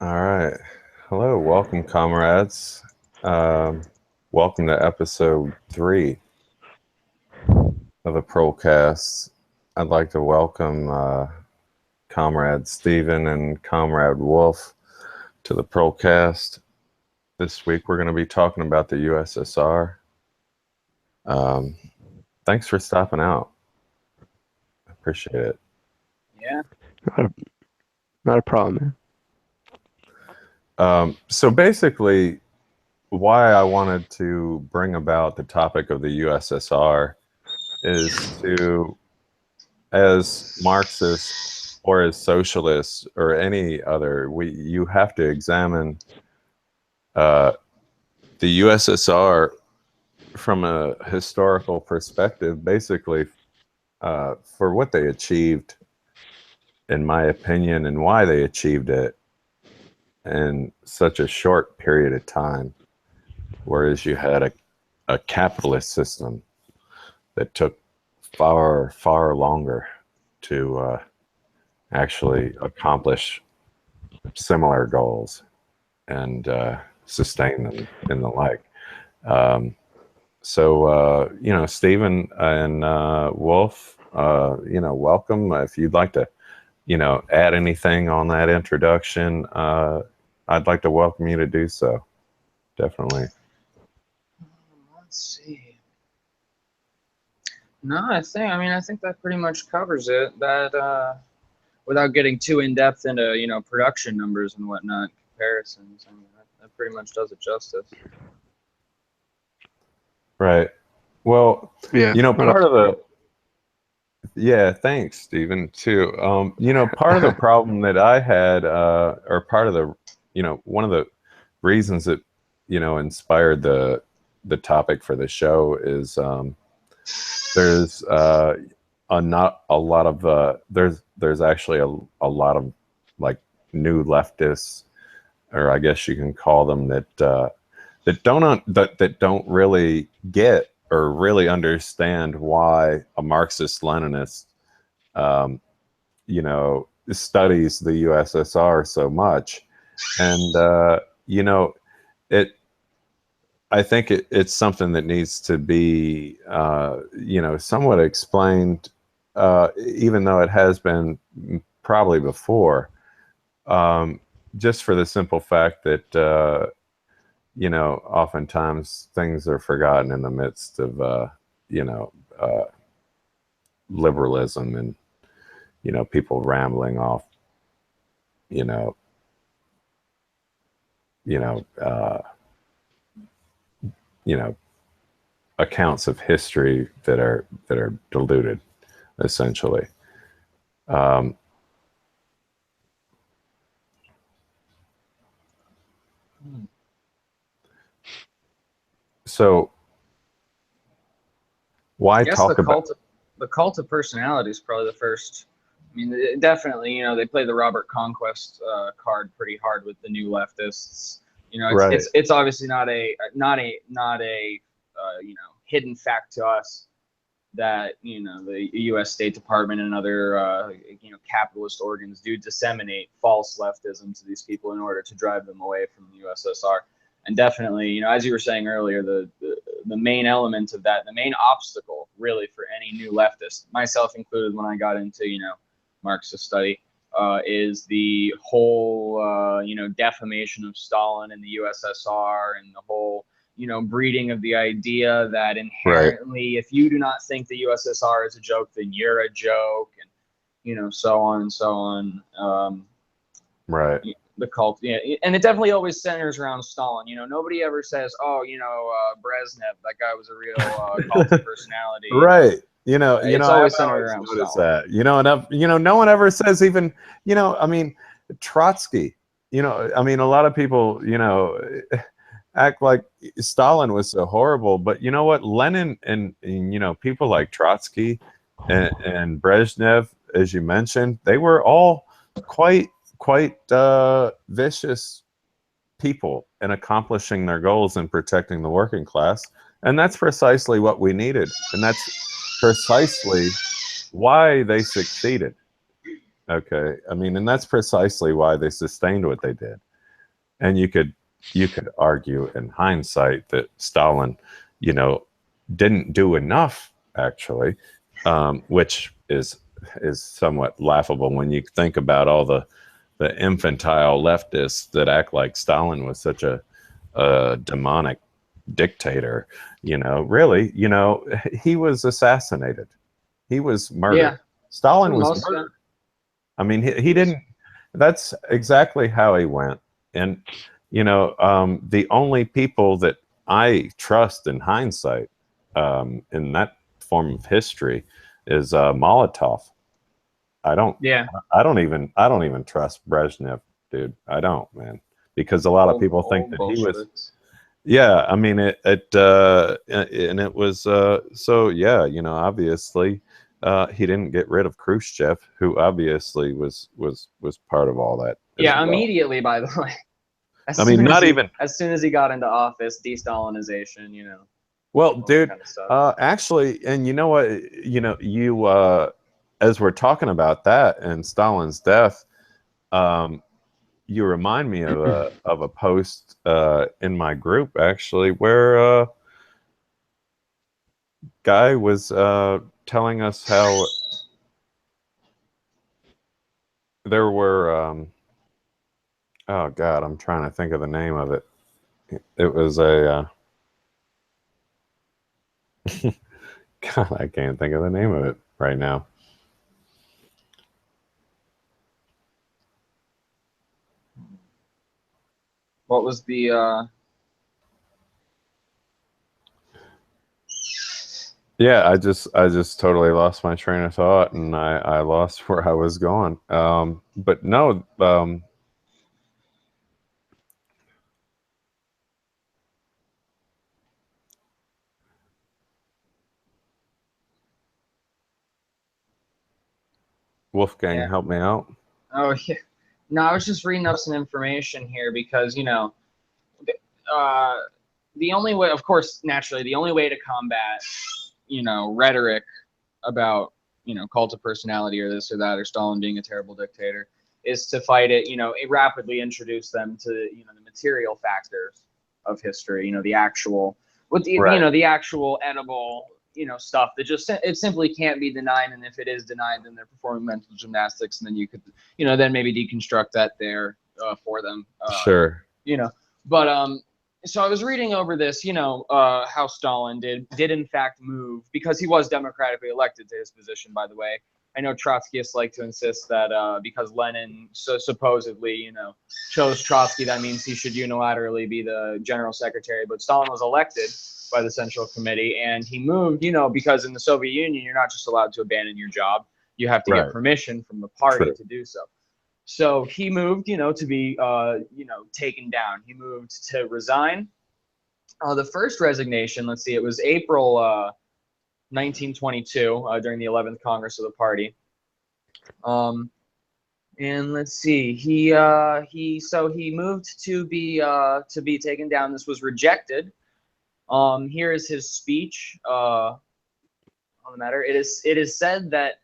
All right. Hello, welcome, comrades. Welcome to episode 3 of the Prolecast. I'd like to welcome comrade Stephen and comrade Wolf to the Prolecast. This week we're going to be talking about the USSR. Thanks for stopping out. I appreciate it. Yeah. Not a problem, man. So basically, why I wanted to bring about the topic of the USSR is to, as Marxists or as socialists or any other, you have to examine the USSR from a historical perspective, basically for what they achieved, in my opinion, and why they achieved it in such a short period of time, whereas you had a capitalist system that took far, far longer to actually accomplish similar goals and sustain them and the like. So, Stephen and Wolf, welcome. If you'd like to, add anything on that introduction, I'd like to welcome you to do so. Definitely. Let's see. No, I think that pretty much covers it. That without getting too in depth into production numbers and whatnot, comparisons. I mean, that pretty much does it justice. Right. Well, yeah. Part of the thanks, Stephen, too. Part of the problem that I had, or part of the, one of the reasons that, inspired the topic for the show is there's not a lot of there's actually a lot of like new leftists, or I guess you can call them, that don't really get or really understand why a Marxist-Leninist studies the USSR so much. And I think it's something that needs to be somewhat explained, even though it has been probably before, just for the simple fact that oftentimes things are forgotten in the midst of liberalism and people rambling off accounts of history that are diluted, essentially. So why talk about the cult of personality is probably the first. I mean, definitely, they play the Robert Conquest card pretty hard with the new leftists. It's obviously not a hidden fact to us that the U.S. State Department and other capitalist organs do disseminate false leftism to these people in order to drive them away from the USSR. And definitely, as you were saying earlier, the main element of that, the main obstacle really for any new leftist, myself included when I got into Marxist study, is the whole defamation of Stalin and the USSR, and the whole breeding of the idea that inherently, if you do not think the USSR is a joke, then you're a joke, and so on and so on. Right. The cult, and it definitely always centers around Stalin. Nobody ever says, "Oh, Brezhnev, that guy was a real cult of personality." Right. It's always centered around Stalin. That. No one ever says even, Trotsky. A lot of people, act like Stalin was so horrible, but you know what? Lenin and people like Trotsky and Brezhnev, as you mentioned, they were all quite vicious people in accomplishing their goals and protecting the working class. And that's precisely what we needed. And that's precisely why they succeeded. Okay. And that's precisely why they sustained what they did. And you could argue in hindsight that Stalin, didn't do enough actually, which is somewhat laughable when you think about all the infantile leftists that act like Stalin was such a demonic dictator. Really, he was assassinated. He was murdered. Yeah. Stalin was murdered. I mean, he didn't. That's exactly how he went. And the only people that I trust in hindsight, in that form of history, is Molotov. I don't. Yeah. I don't even trust Brezhnev, dude. I don't, man, because a lot of people think that he was. Yeah, I mean and it was so yeah, obviously he didn't get rid of Khrushchev, who obviously was part of all that. Yeah, immediately, by the way. As soon as he got into office, de-Stalinization, Well, dude, kind of actually, and you know what, you as we're talking about that and Stalin's death, you remind me of a post in my group actually where guy was telling us how there were oh god, I'm trying to think of the name of it. It was a God, I can't think of the name of it right now. What was the Yeah, I just totally lost my train of thought, and I lost where I was going. But no, Wolfgang, Yeah. help me out. Oh yeah. No, I was just reading up some information here because the only way, of course, naturally, the only way to combat rhetoric about cult of personality or this or that or Stalin being a terrible dictator is to fight it. Rapidly introduce them to the material factors of history. The actual the actual edible stuff that just it simply can't be denied, and if it is denied, then they're performing mental gymnastics, and then you could then maybe deconstruct that there for them. Sure. But so I was reading over this, how Stalin did in fact move, because he was democratically elected to his position, by the way. I know Trotskyists like to insist that because Lenin supposedly, chose Trotsky, that means he should unilaterally be the general secretary. But Stalin was elected by the Central Committee, and he moved, because in the Soviet Union, you're not just allowed to abandon your job. You have to get permission from the party to do so. So he moved, to be, taken down. He moved to resign. The first resignation, let's see, it was April 1922 during the 11th Congress of the party. And let's see, he moved to be taken down. This was rejected. Here is his speech on the matter. It is said that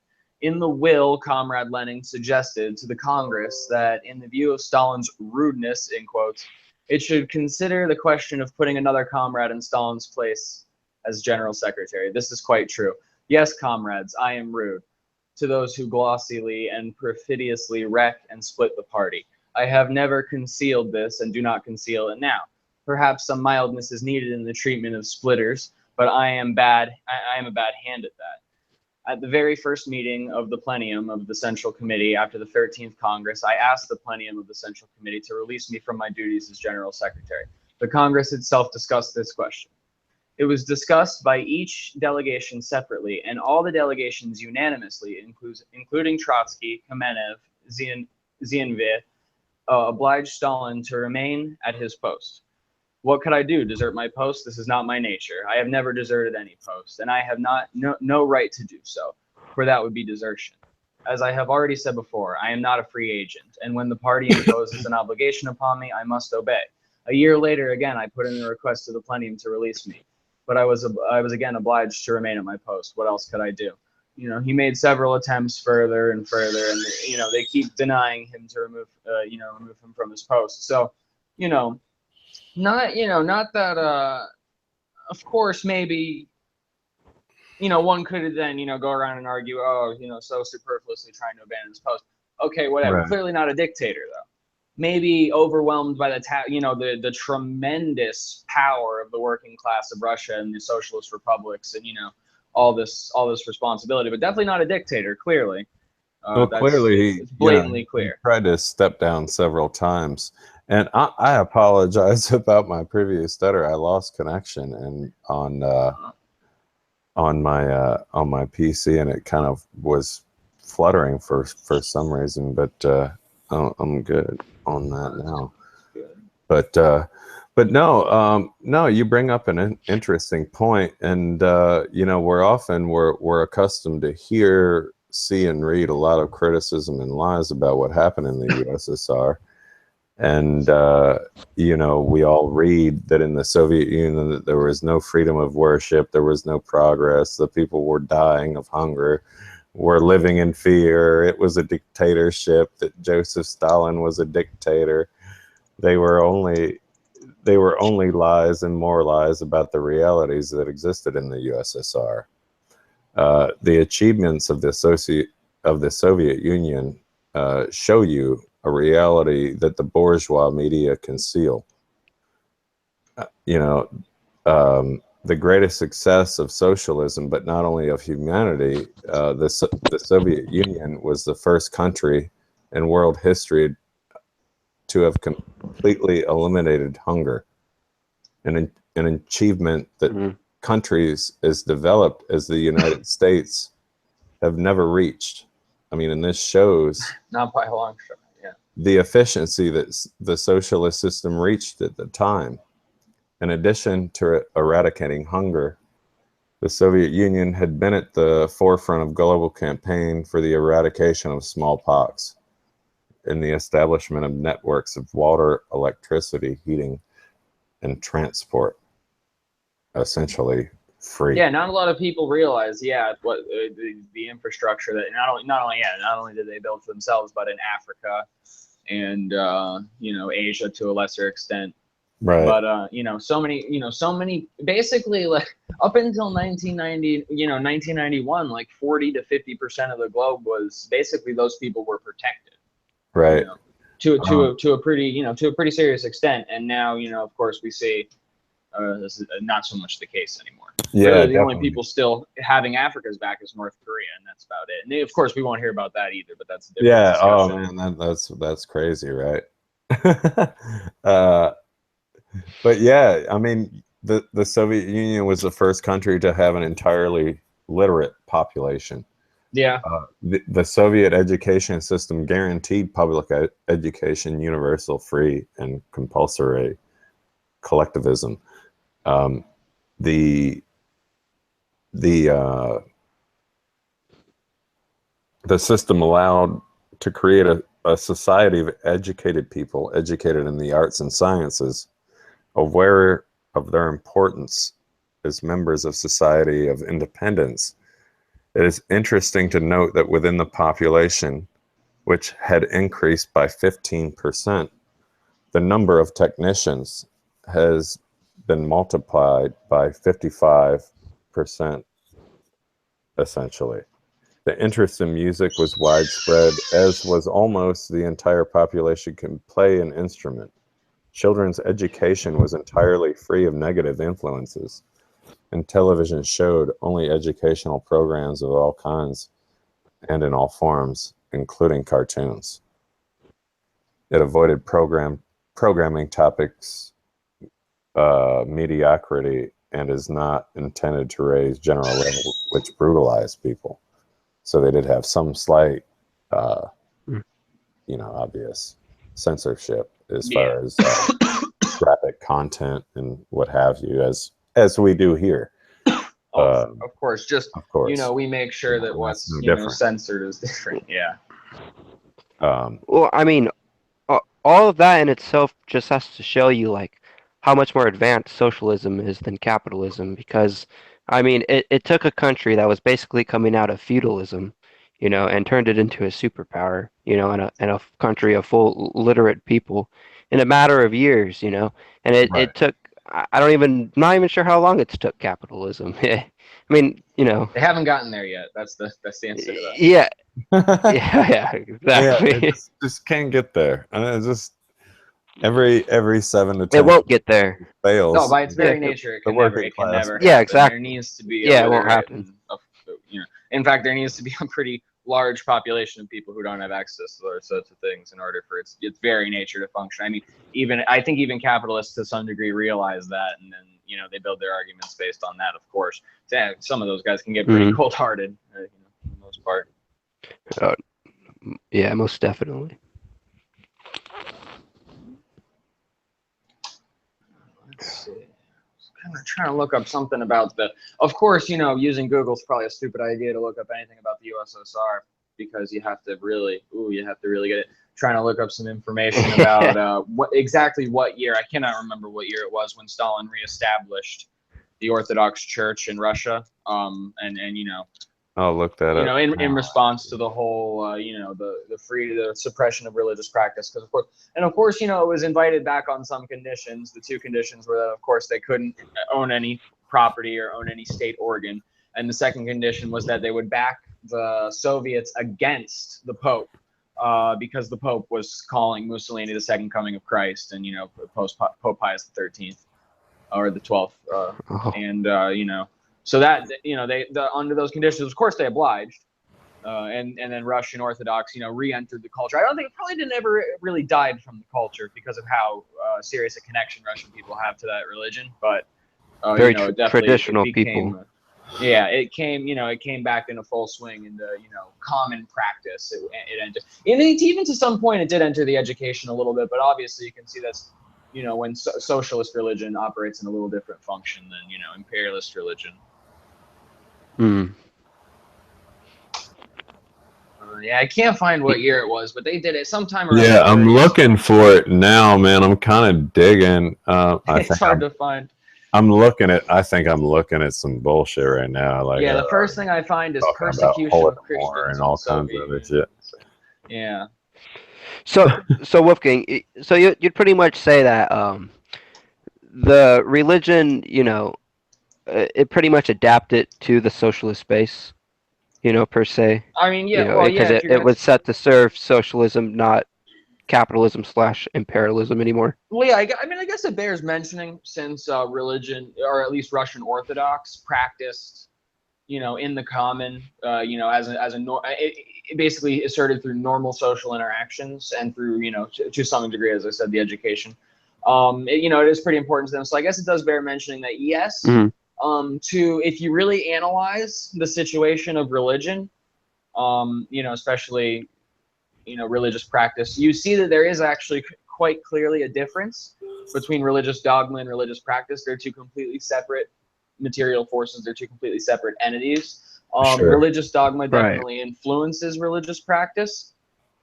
in the will, Comrade Lenin suggested to the Congress that in the view of Stalin's rudeness, in quotes, it should consider the question of putting another comrade in Stalin's place as general secretary. This is quite true. Yes, comrades, I am rude to those who glossily and perfidiously wreck and split the party. I have never concealed this and do not conceal it now. Perhaps some mildness is needed in the treatment of splitters, but I am a bad hand at that. At the very first meeting of the plenum of the Central Committee after the 13th Congress, I asked the plenum of the Central Committee to release me from my duties as General Secretary. The Congress itself discussed this question. It was discussed by each delegation separately, and all the delegations unanimously, including Trotsky, Kamenev, Zinoviev, obliged Stalin to remain at his post. What could I do? Desert my post? This is not my nature. I have never deserted any post, and I have no right to do so, for that would be desertion. As I have already said before, I am not a free agent, and when the party imposes an obligation upon me, I must obey. A year later, again, I put in a request to the plenum to release me, but I was again obliged to remain at my post. What else could I do? He made several attempts further and further, and they keep denying him to remove him from his post. So, not that of course maybe one could then go around and argue, oh, so superfluously trying to abandon this post. Okay, whatever. Right. Clearly not a dictator though. Maybe overwhelmed by the tremendous power of the working class of Russia and the socialist republics, and all this responsibility, but definitely not a dictator. Clearly, well, clearly, it's blatantly clear. He tried to step down several times, and I apologize about my previous stutter. I lost connection and on my PC, and it kind of was fluttering for some reason, but I'm good on that now. But no, you bring up an interesting point, and we're accustomed to hear, see, and read a lot of criticism and lies about what happened in the USSR, and we all read that in the Soviet Union that there was no freedom of worship, there was no progress, the people were dying of hunger, were living in fear, it was a dictatorship, that Joseph Stalin was a dictator. They were only lies and more lies about the realities that existed in the USSR. The achievements of the Soviet Union show you a reality that the bourgeois media conceal. The greatest success of socialism, but not only of humanity, the Soviet Union was the first country in world history to have completely eliminated hunger, an achievement that countries as developed as the United States have never reached. I mean, and this shows not by a long shot, yeah, the efficiency that the socialist system reached at the time. In addition to eradicating hunger, the Soviet Union had been at the forefront of global campaign for the eradication of smallpox and the establishment of networks of water, electricity, heating, and transport, essentially free. Yeah, not a lot of people realize, what the infrastructure that not only did they build for themselves, but in Africa and Asia to a lesser extent. Right. But so many basically, like up until 1991, like 40 to 50% of the globe was basically those people were protected. Right. To a pretty serious extent, and now of course we see this is not so much the case anymore. Yeah, really, the only people still having Africa's back is North Korea, and that's about it. And of course we won't hear about that either, but that's a different discussion. Oh man, that's crazy, right? But yeah, I mean, the Soviet Union was the first country to have an entirely literate population. Yeah. The Soviet education system guaranteed public education, universal, free, and compulsory collectivism. The system allowed to create a society of educated people, educated in the arts and sciences, aware of their importance as members of society of independence. It is interesting to note that within the population, which had increased by 15%, the number of technicians has been multiplied by 55%, essentially. The interest in music was widespread, as was almost the entire population can play an instrument. Children's education was entirely free of negative influences, and television showed only educational programs of all kinds and in all forms, including cartoons. It avoided programming topics, mediocrity, and is not intended to raise general level, which brutalized people. So they did have some slight, obvious censorship as far as graphic content and what have you, as we do here. Of course, of course, we make sure that what's censored is different. Yeah. Well, I mean, all of that in itself just has to show you like how much more advanced socialism is than capitalism, because I mean it took a country that was basically coming out of feudalism, and turned it into a superpower, and a country of full literate people, in a matter of years, you know. And Right. it took, I don't even, not even sure how long it's took capitalism. I mean, you know, They haven't gotten there yet. That's the answer to that. yeah, yeah, Yeah, it exactly. just can't get there. And it's just every 7 to It 10 won't get there. No, fails. by its Yeah, very nature, The working it can class. never yeah, happen. There exactly. needs to be Yeah, it won't illiterate happen. and, you know, in fact, there needs to be a pretty large population of people who don't have access to those sorts of things in order for its very nature to function. I mean, I think even capitalists to some degree realize that, and then, you know, they build their arguments based on that. Of course, some of those guys can get pretty cold-hearted, you know, for the most part. Yeah, most definitely. Let's see. Kind of trying to look up something about of course, you know, using Google is probably a stupid idea to look up anything about the USSR, because you have to really get it. Trying to look up some information about exactly what year. I cannot remember what year it was when Stalin reestablished the Orthodox Church in Russia. And you know, I'll look that you up. know, in response to the whole, you know, the suppression of religious practice, because of course, you know, it was invited back on some conditions. The two conditions were that, of course, they couldn't own any property or own any state organ, and the second condition was that they would back the Soviets against the Pope, because the Pope was calling Mussolini the second coming of Christ, and, you know, Pope Pius the 13th or the 12th, and you know. So that, you know, under those conditions, of course, they obliged, and then Russian Orthodox, you know, re-entered the culture. I don't think it probably didn't ever really died from the culture because of how serious a connection Russian people have to that religion. But Very you know, traditional it became, people. yeah, it came back into full swing into, you know, common practice. It entered, and even to some point, it did enter the education a little bit. But obviously, you can see that's, you know, when socialist religion operates in a little different function than, you know, imperialist religion. Yeah, I can't find what year it was, but they did it sometime around Yeah, the 30s. I'm looking for it now, man. I'm kind of digging. It's hard to find. I think I'm looking at some bullshit right now. Like, yeah, the first thing I find is talking about persecution of Holodomor Christians and all in kinds of Soviet other Union. shit. Yeah. So Wolfgang, so you'd pretty much say that the religion, you know, it pretty much adapted to the socialist space, you know, per se. I mean, You yeah, know, well, yeah, because if you're it gonna, was set to serve socialism, not capitalism / imperialism anymore. well, yeah, I mean, I guess it bears mentioning, since religion, or at least Russian Orthodox, practiced, you know, in the common, you know, it basically asserted through normal social interactions and through, you know, to some degree, as I said, the education. You know, it is pretty important to them. So I guess it does bear mentioning that, yes, if you really analyze the situation of religion, you know, especially, you know, religious practice, you see that there is actually quite clearly a difference between religious dogma and religious practice. They're two completely separate material forces. They're two completely separate entities. Sure. Religious dogma definitely influences religious practice,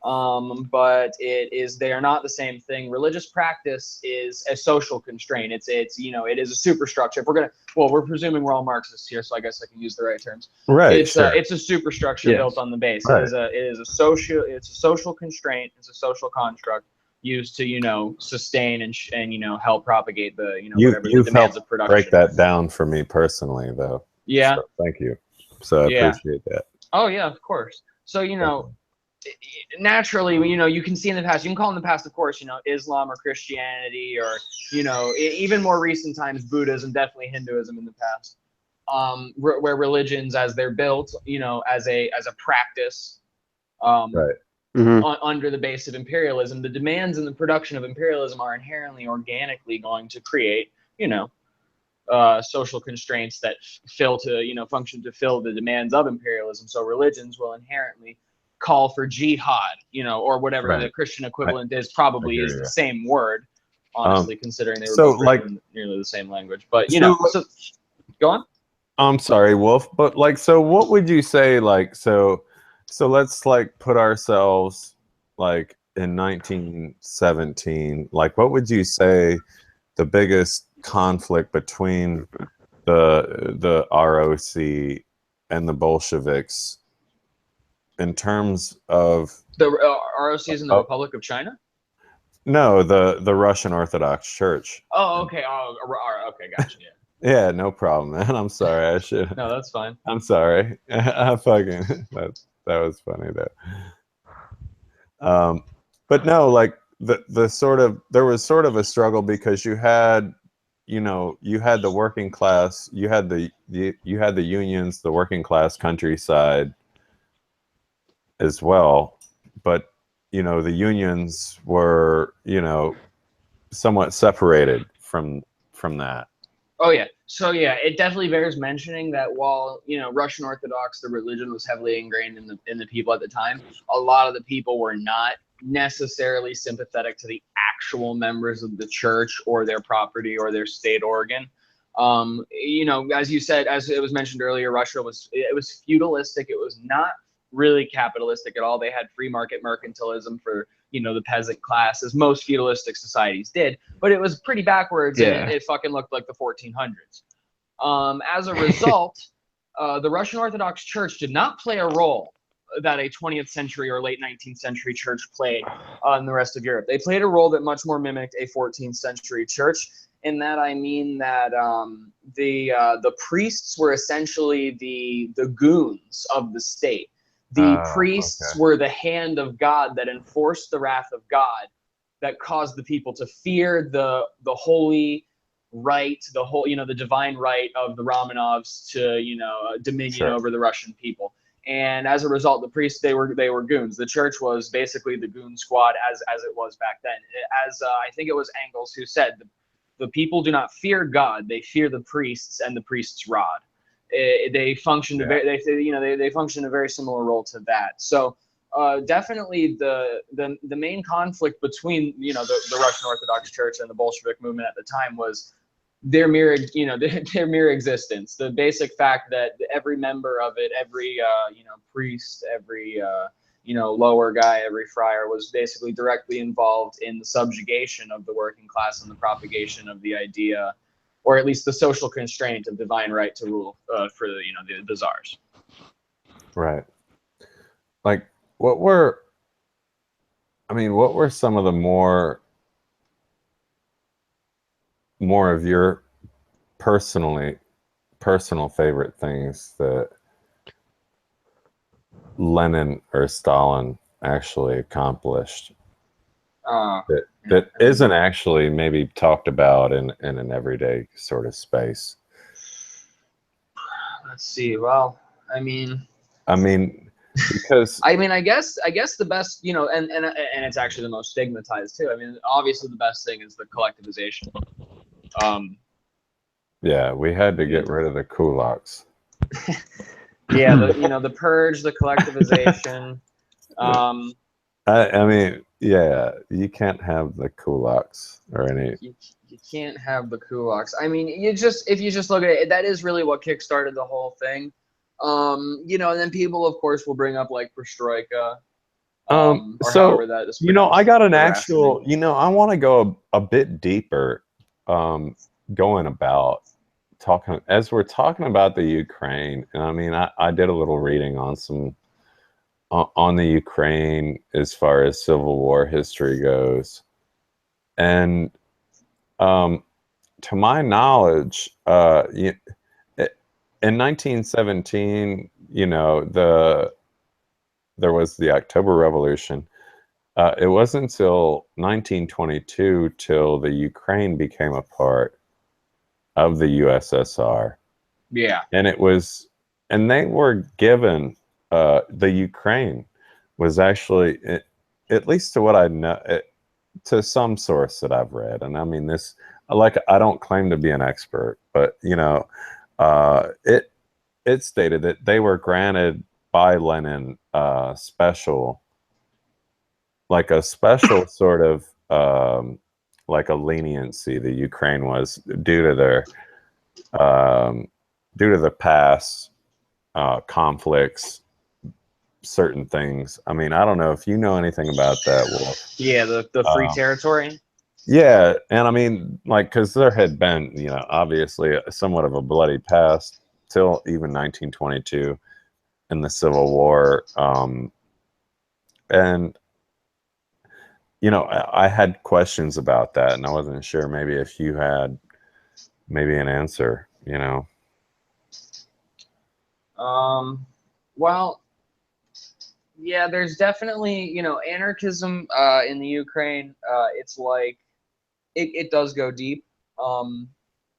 but they are not the same thing. Religious practice is a social constraint. It's you know, it is a superstructure. If we're presuming we're all Marxists here, so I guess I can use the right terms. Right. It's a superstructure built on the base. Right. It's a social constraint. It's a social construct used to, you know, sustain and you know, help propagate the, you know, whatever the demands of production. Break that down for me personally, though. Yeah. So, thank you. So I appreciate that. Oh yeah, of course. So, you know, naturally, you know, you can see in the past, you can call in the past, of course, you know, Islam or Christianity, or, you know, even more recent times, Buddhism, definitely Hinduism in the past, where religions, as they're built, you know, as a practice, under the base of imperialism, the demands and the production of imperialism are inherently organically going to create, you know, social constraints that function to fill the demands of imperialism. So religions will inherently call for jihad, you know, or whatever the Christian equivalent is. Probably is the same word, honestly, considering they were both written in nearly the same language. But you know, so go on. I'm sorry, Wolf, but like, so what would you say, like, so let's like put ourselves like in 1917, like what would you say the biggest conflict between the ROC and the Bolsheviks in terms of the ROC is in the Republic of China? No, the Russian Orthodox Church. Oh, okay. Oh, okay. Gotcha. Yeah. Yeah, no problem, man. I'm sorry. I should. No, that's fine. I'm sorry. I fucking that was funny though. But no, like the sort of there was sort of a struggle because you had, you know, you had the working class, you had you had the unions, the working class countryside as well, but you know the unions were, you know, somewhat separated from that. Oh yeah. So yeah, it definitely bears mentioning that while, you know, Russian Orthodox, the religion was heavily ingrained in the people at the time, a lot of the people were not necessarily sympathetic to the actual members of the church or their property or their state organ. You know, as you said, as it was mentioned earlier, Russia was feudalistic. It was not really capitalistic at all. They had free market mercantilism for, you know, the peasant class, as most feudalistic societies did, but it was pretty backwards, and it fucking looked like the 1400s. As a result, the Russian Orthodox Church did not play a role that a 20th century or late 19th century church played in the rest of Europe. They played a role that much more mimicked a 14th century church. In that I mean that the priests were essentially the goons of the state. The priests were the hand of God that enforced the wrath of God, that caused the people to fear the holy right, the whole, you know, the divine right of the Romanovs to, you know, dominion over the Russian people. And as a result, the priests, they were goons. The church was basically the goon squad as it was back then. As I think it was Engels who said, the people do not fear God; they fear the priests and the priest's rod. They function they function a very similar role to that. So definitely the main conflict between, you know, the Russian Orthodox Church and the Bolshevik movement at the time was their mere, you know, their mere existence. The basic fact that every member of it, every you know, priest, every you know, lower guy, every friar was basically directly involved in the subjugation of the working class and the propagation of the idea, or at least the social constraint of divine right to rule for the, you know, the czars. Right. Like, what were some of the more of your personal favorite things that Lenin or Stalin actually accomplished that isn't actually maybe talked about in an everyday sort of space? Let's see. Well, I mean, because I guess the best, you know, and it's actually the most stigmatized too. I mean, obviously the best thing is the collectivization. Yeah, we had to get rid of the kulaks. Yeah, you know, the purge, the collectivization. I mean, yeah, you can't have the kulaks or any. You can't have the kulaks. I mean, if you just look at it, that is really what kickstarted the whole thing. You know, and then people, of course, will bring up like perestroika. Or so that is, you know, I got an actual. You know, I want to go a bit deeper. Going about talking as we're talking about the Ukraine, and I mean, I did a little reading on on the Ukraine as far as Civil War history goes, and to my knowledge, in 1917, you know, there was the October Revolution. It wasn't until 1922 till the Ukraine became a part of the USSR. Yeah. And they were given, the Ukraine was actually, at least to what I know, to some source that I've read, and I mean this, like, I don't claim to be an expert, but you know, it stated that they were granted by Lenin special sort of like a leniency. The Ukraine was due to the past conflicts, certain things. I mean, I don't know if you know anything about that, Wolf. Yeah, the free territory. Yeah, and I mean, like, because there had been, you know, obviously somewhat of a bloody past till even 1922 in the Civil War, and you know, I had questions about that, and I wasn't sure maybe if you had maybe an answer, you know. Well, yeah, there's definitely, you know, anarchism in the Ukraine. It's like it does go deep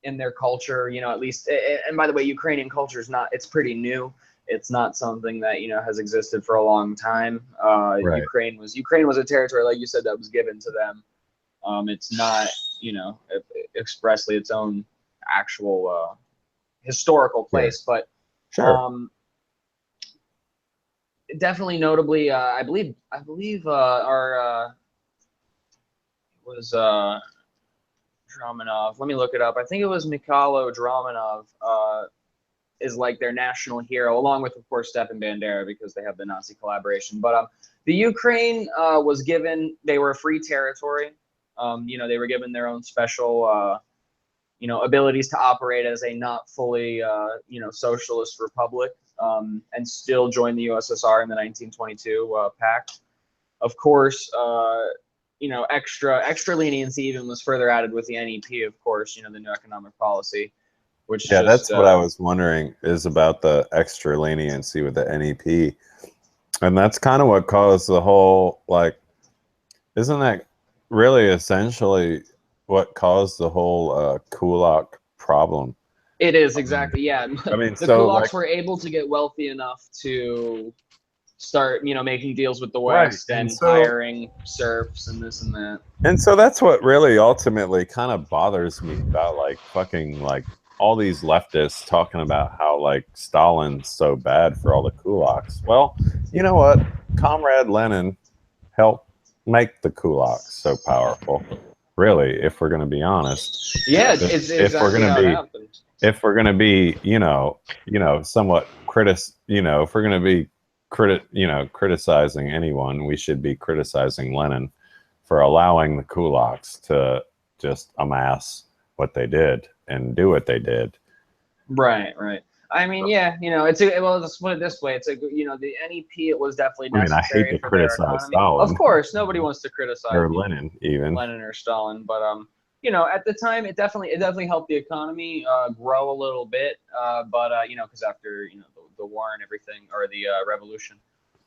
in their culture, you know, at least. And by the way, Ukrainian culture is not, it's pretty new. It's not something that, you know, has existed for a long time. Right. Ukraine was a territory, like you said, that was given to them. It's not, you know, expressly its own actual historical place, but Sure. definitely notably, I believe our was Dramanov. Let me look it up. I think it was Mikhailo Dramanov. Is like their national hero, along with, of course, Stepan Bandera, because they have the Nazi collaboration. But the Ukraine was given, they were a free territory. You know, they were given their own special, you know, abilities to operate as a not fully, you know, socialist republic, and still join the USSR in the 1922 pact. Of course, you know, extra leniency even was further added with the NEP, of course, you know, the new economic policy. Which Yeah, just, that's what I was wondering, is about the extra leniency with the NEP. And that's kind of what caused the whole, like, isn't that really essentially what caused the whole kulak problem? it is, exactly, yeah. I mean, The so kulaks like, were able to get wealthy enough to start, you know, making deals with the right. West And and so, hiring serfs and this and that. and so that's what really ultimately kind of bothers me about, like, fucking, like, all these leftists talking about how, like, Stalin's so bad for all the kulaks. Well, you know what? Comrade Lenin helped make the kulaks so powerful. Really, if we're going to be honest. Yeah, it's If we're exactly going to how it be, happened. if we're going to be, somewhat if we're going to be criticizing anyone, we should be criticizing Lenin for allowing the kulaks to just amass what they did and do what they did. Right. I mean, yeah, you know, well, let's put it this way. It's you know, the NEP, it was definitely I mean, I hate necessary to for their criticize economy. Of Stalin course, nobody wants to criticize, or you know, Lenin even. Lenin or Stalin, but you know, at the time, it definitely helped the economy grow a little bit. But you know, because after, you know, the war and everything, or the revolution,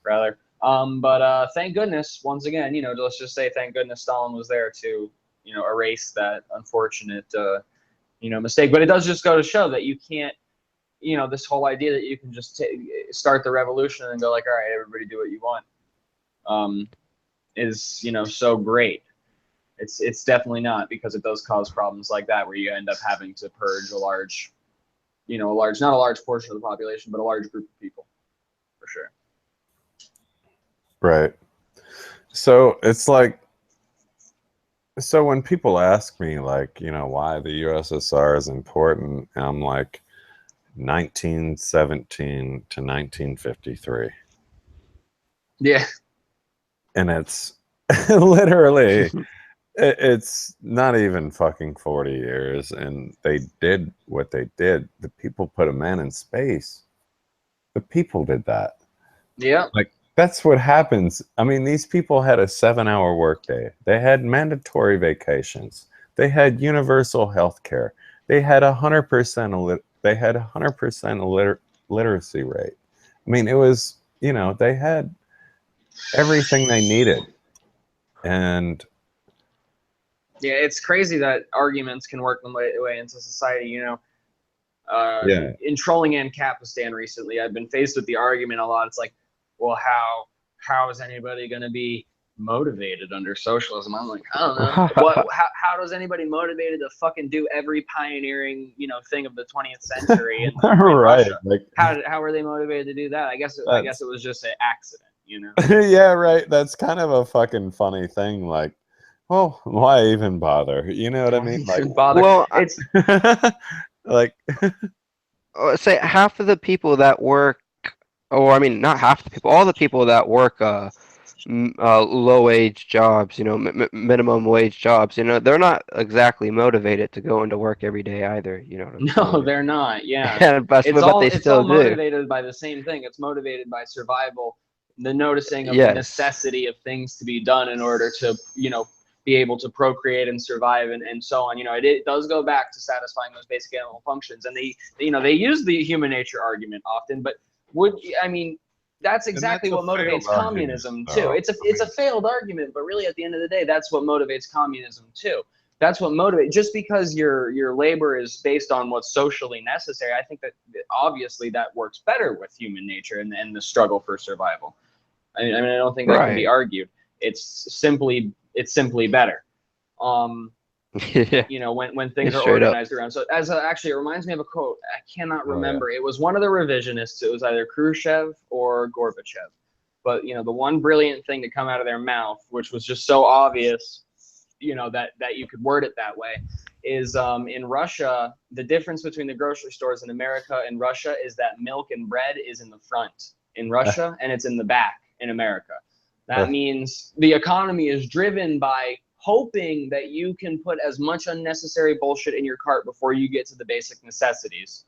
rather. But thank goodness, once again, you know, let's just say thank goodness Stalin was there to, you know, erase that unfortunate, you know, mistake. But it does just go to show that you can't, you know, this whole idea that you can just start the revolution and go like, all right, everybody do what you want, is, you know, so great. It's definitely not, because it does cause problems like that where you end up having to purge a large, you know, not a large portion of the population, but a large group of people, for sure. Right. So it's like, so when people ask me, like, you know, why the USSR is important, I'm like, 1917 to 1953. Yeah. And it's literally, it's not even fucking 40 years. And they did what they did. The people put a man in space. The people did that. Yeah. Like, that's what happens. I mean, these people had a 7-hour workday. They had mandatory vacations. They had universal health care. They had 100% they had 100% literacy rate. I mean, it was, you know, they had everything they needed. And Yeah, it's crazy that arguments can work their way into society, you know. yeah, In trolling Ancapistan recently, I've been faced with the argument a lot. It's like, well, how is anybody going to be motivated under socialism? I'm like, I don't know. How does anybody motivated to fucking do every pioneering, you know, thing of the 20th century in right. Russia? Like, how were they motivated to do that? I guess it was just an accident, you know. yeah, right. That's kind of a fucking funny thing. Like, well, why even bother? You know what I mean? Like, Bother. Well, It's like, say half of the people that work, or I mean, not half the people, all the people that work low wage jobs, you know, minimum wage jobs, you know, they're not exactly motivated to go into work every day either. You know what I'm no, saying? they're not. Yeah. Yeah, but they It's still all do. motivated by the same thing. It's motivated by survival, the noticing of the necessity of things to be done in order to, be able to procreate and survive and so on. It does go back to satisfying those basic animal functions. And they use the human nature argument often, but that's exactly what motivates communism too. It's a failed argument, but really at the end of the day, that's what motivates communism too. That's what motivates. Just because your labor is based on what's socially necessary, I think that obviously that works better with human nature and the struggle for survival. I don't think that can be argued. It's simply better. When things are organized around. So actually, it reminds me of a quote. I cannot remember. It was one of the revisionists. It was either Khrushchev or Gorbachev. But the one brilliant thing to come out of their mouth, which was just so obvious, that you could word it that way, is in Russia, the difference between the grocery stores in America and Russia is that milk and bread is in the front in Russia and it's in the back in America. That means the economy is driven by hoping that you can put as much unnecessary bullshit in your cart before you get to the basic necessities,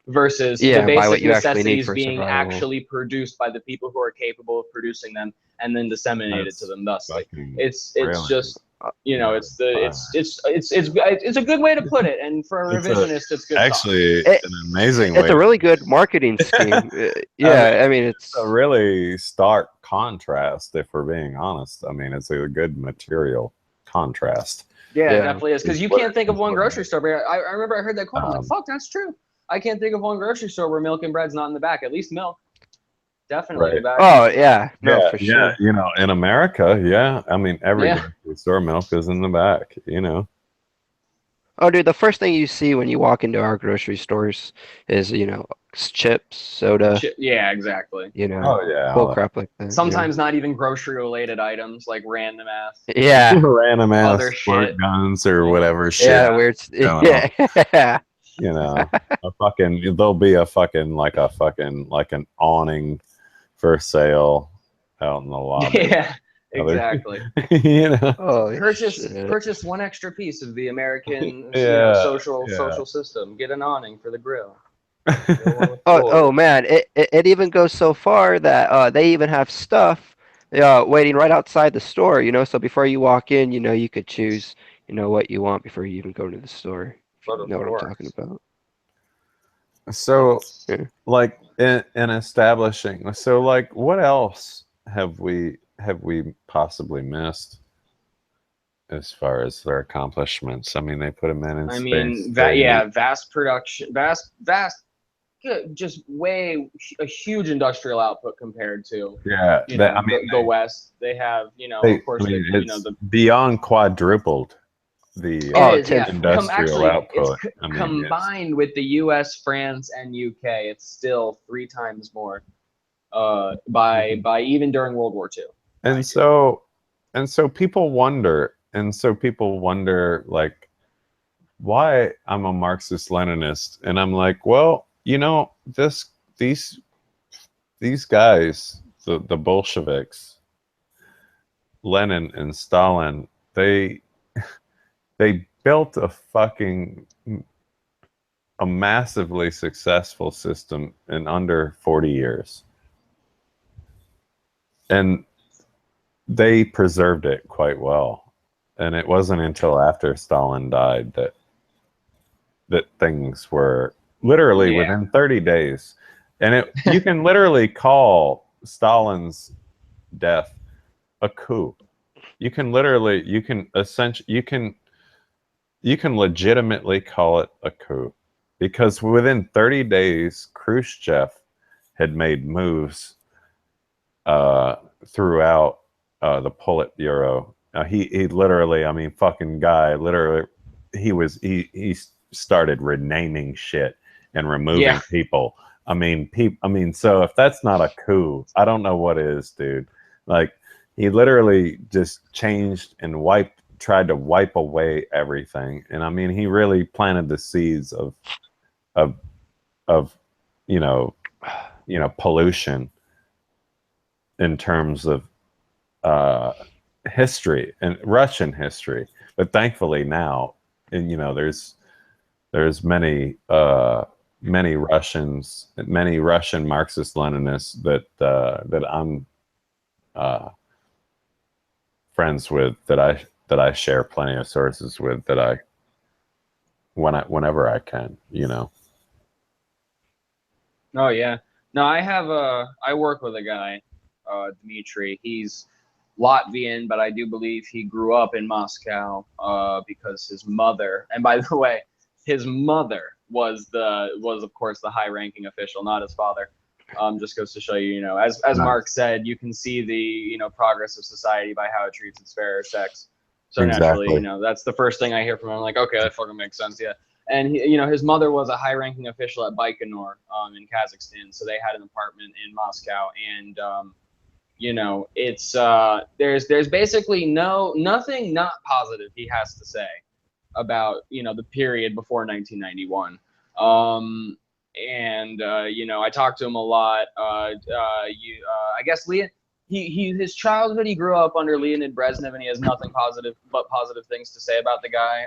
versus the basic necessities being actually produced by the people who are capable of producing them and then disseminated to them. Thus, it's just it's a good way to put it, and for a revisionist, it's good. Actually, an amazing way. It's a really good marketing scheme. It's a really stark contrast, if we're being honest. It's a good material contrast. Yeah, it definitely is, because you can't think of one grocery store. But I remember I heard that quote. I'm like, fuck, that's true. I can't think of one grocery store where milk and bread's not in the back. At least milk. Definitely in the back. Oh, yeah. No, for sure. In America, every grocery store milk is in the back, Oh, dude, the first thing you see when you walk into our grocery stores is, chips, soda. Yeah, exactly. Bull crap like that. Sometimes not even grocery-related items, like random ass. Yeah. Random ass other squirt guns or whatever shit. Yeah, weird. Yeah. There'll be like an awning for sale out in the lobby. Yeah, exactly. Purchase one extra piece of the American social system. Get an awning for the grill. Oh man, it even goes so far that they even have stuff waiting right outside the store, so before you walk in, you could choose what you want before you even go to the store. You know what I'm talking about. So like in establishing, what else have we possibly missed as far as their accomplishments? They put them in space. Vast production, just a huge industrial output compared to the West. They have of course beyond quadrupled the industrial output. Combined with the U.S., France, and U.K., it's still 3 times more by even during World War II. And so people wonder, like, why I'm a Marxist-Leninist, and I'm like, well, these guys, the Bolsheviks, Lenin and Stalin, they built a massively successful system in under 40 years. And they preserved it quite well. And it wasn't until after Stalin died that things were literally within 30 days. And you can literally call Stalin's death a coup. You can legitimately call it a coup, because within 30 days, Khrushchev had made moves throughout the Politburo. He literally, fucking guy, literally, he started renaming shit and removing people. So if that's not a coup, I don't know what is, dude. Like, he literally just changed and tried to wipe away everything. And he really planted the seeds of pollution in terms of history and Russian history. But thankfully now, and there's many Russian Marxist-Leninists that I'm friends with that I share plenty of sources with that whenever I can, you know. Oh yeah. No, I work with a guy, Dmitry. He's Latvian, but I do believe he grew up in Moscow because his mother, and by the way, his mother was of course the high-ranking official, not his father. Just goes to show you, you know, as Marx said, you can see the, you know, progress of society by how it treats its fairer sex. So naturally, you know, that's the first thing I hear from him. I'm like, okay, that fucking makes sense, yeah. And he, you know, his mother was a high-ranking official at Baikonur in Kazakhstan, so they had an apartment in Moscow, and you know, it's there's basically nothing not positive he has to say about, you know, the period before 1991. And you know, I talked to him a lot. I guess his childhood, he grew up under Leonid Brezhnev, and he has nothing positive but positive things to say about the guy.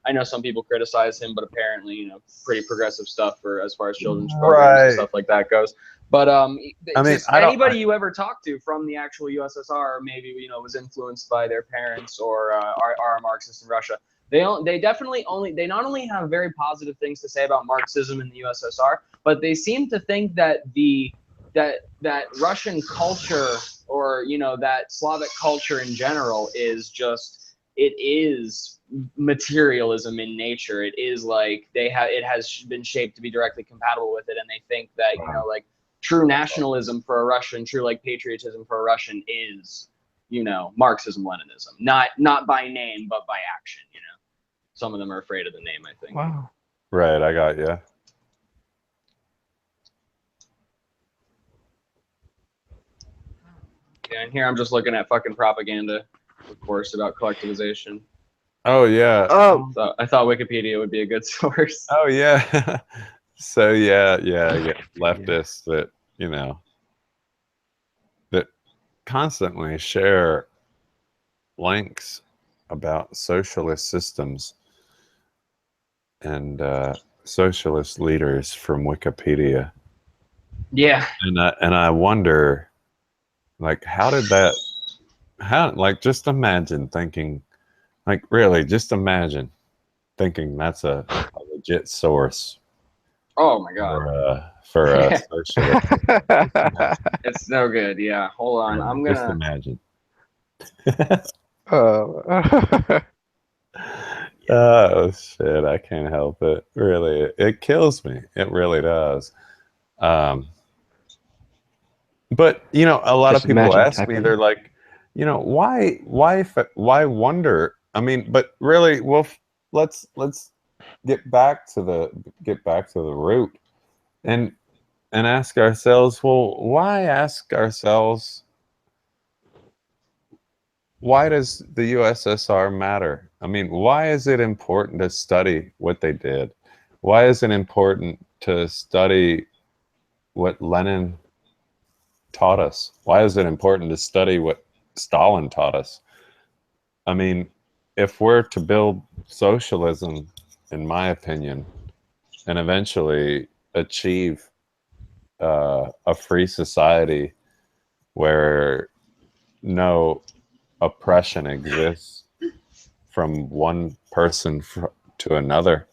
I know some people criticize him, but apparently, you know, pretty progressive stuff for as far as children's programs and stuff like that goes. But I mean, anybody you ever talk to from the actual USSR, maybe, you know, was influenced by their parents or are Marxists in Russia. They not only have very positive things to say about Marxism in the USSR, but they seem to think that that Russian culture, or, you know, that Slavic culture in general, is it is materialism in nature. It is like it has been shaped to be directly compatible with it, and they think that, you know, like true nationalism for a Russian, true like patriotism for a Russian is, you know, Marxism-Leninism, not by name but by action, you know. Some of them are afraid of the name, I think. Wow. Right, I got you. Yeah, and here I'm just looking at fucking propaganda, of course, about collectivization. Oh yeah. Oh. So I thought Wikipedia would be a good source. Oh yeah. So yeah, leftists that, you know, that constantly share links about socialist systems and socialist leaders from Wikipedia. Yeah. And I wonder, like, like, just imagine thinking, like, really, just imagine thinking that's a legit source. Oh my god. For a socialist. It's no good. Yeah. Hold on. I'm just gonna imagine. Oh. Oh shit! I can't help it. Really, it kills me. It really does. But you know, a lot Just of people imagine ask me, typing. they're like, you know, why wonder? I mean, but really, well, let's get back to the root and ask ourselves, well, why ask ourselves, why does the USSR matter? I mean, why is it important to study what they did? Why is it important to study what Lenin taught us? Why is it important to study what Stalin taught us? I mean, if we're to build socialism, in my opinion, and eventually achieve a free society where no oppression exists from one person to another,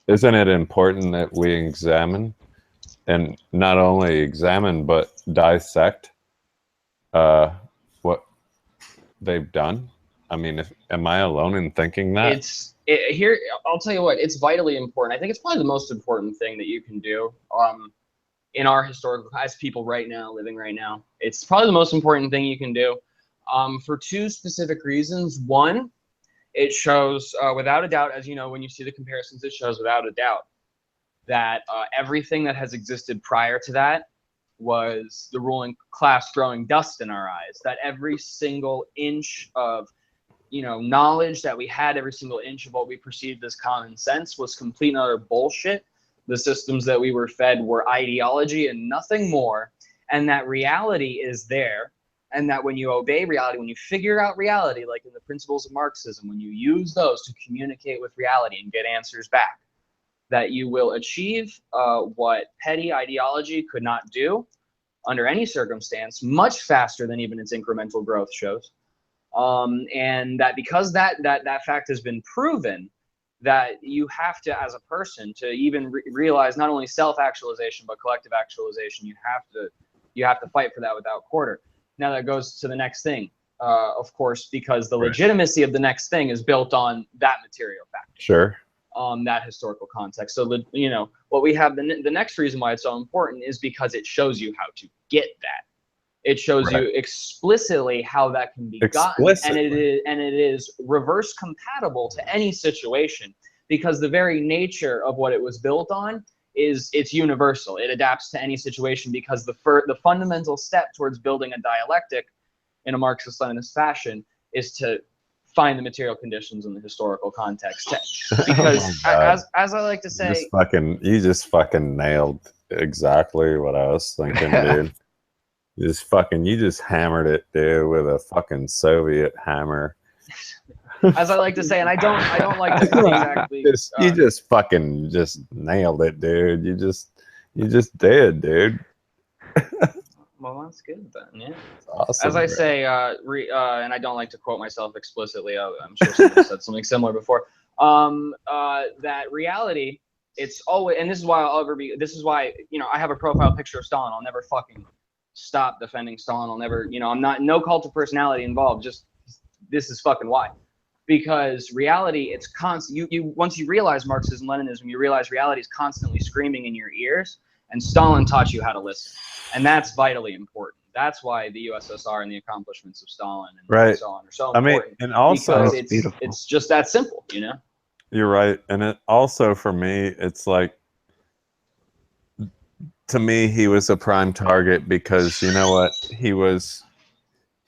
isn't it important that we examine, and not only examine but dissect what they've done? I mean, am I alone in thinking that? Here, I'll tell you what, it's vitally important. I think it's probably the most important thing that you can do in our historical, as people right now, living right now. It's probably the most important thing you can do for two specific reasons. One, it shows without a doubt, as you know, when you see the comparisons, it shows without a doubt that everything that has existed prior to that was the ruling class throwing dust in our eyes. That every single inch of, you know, knowledge that we had, every single inch of what we perceived as common sense, was complete and utter bullshit. The systems that we were fed were ideology and nothing more, and that reality is there, and that when you obey reality, when you figure out reality, like in the principles of Marxism, when you use those to communicate with reality and get answers back, that you will achieve what petty ideology could not do. under any circumstance, much faster than even its incremental growth shows. And that because that fact has been proven, that you have to, as a person, to even realize not only self-actualization but collective actualization, you have to fight for that without quarter. Now that goes to the next thing, of course, because the legitimacy of the next thing is built on that material fact. Sure. That historical context. So what we have, the next reason why it's so important is because it shows you how to get that. It shows you explicitly how that can be gotten, and it is reverse compatible to any situation, because the very nature of what it was built on is it's universal. It adapts to any situation, because the fundamental step towards building a dialectic in a Marxist-Leninist fashion is to find the material conditions in the historical context. Because as I like to say, you just fucking nailed exactly what I was thinking, dude. You just hammered it, dude, with a fucking Soviet hammer. As I like to say, and I don't like to exactly. You just fucking nailed it, dude. You just did, dude. Well, that's good then. Yeah. Awesome, as I say, and I don't like to quote myself explicitly. I'm sure someone said something similar before. That reality, it's always, and this is why I have a profile picture of Stalin. I'll never fucking stop defending Stalin. I'll never, I'm not, no cult of personality involved. Just, this is fucking why. Because reality, it's constant. Once you realize Marxism, Leninism, you realize reality is constantly screaming in your ears, and Stalin taught you how to listen. And that's vitally important. That's why the USSR and the accomplishments of Stalin and so on are so important. And also, because it's just that simple, You're right. And it also, for me, it's like, to me, he was a prime target because, you know what?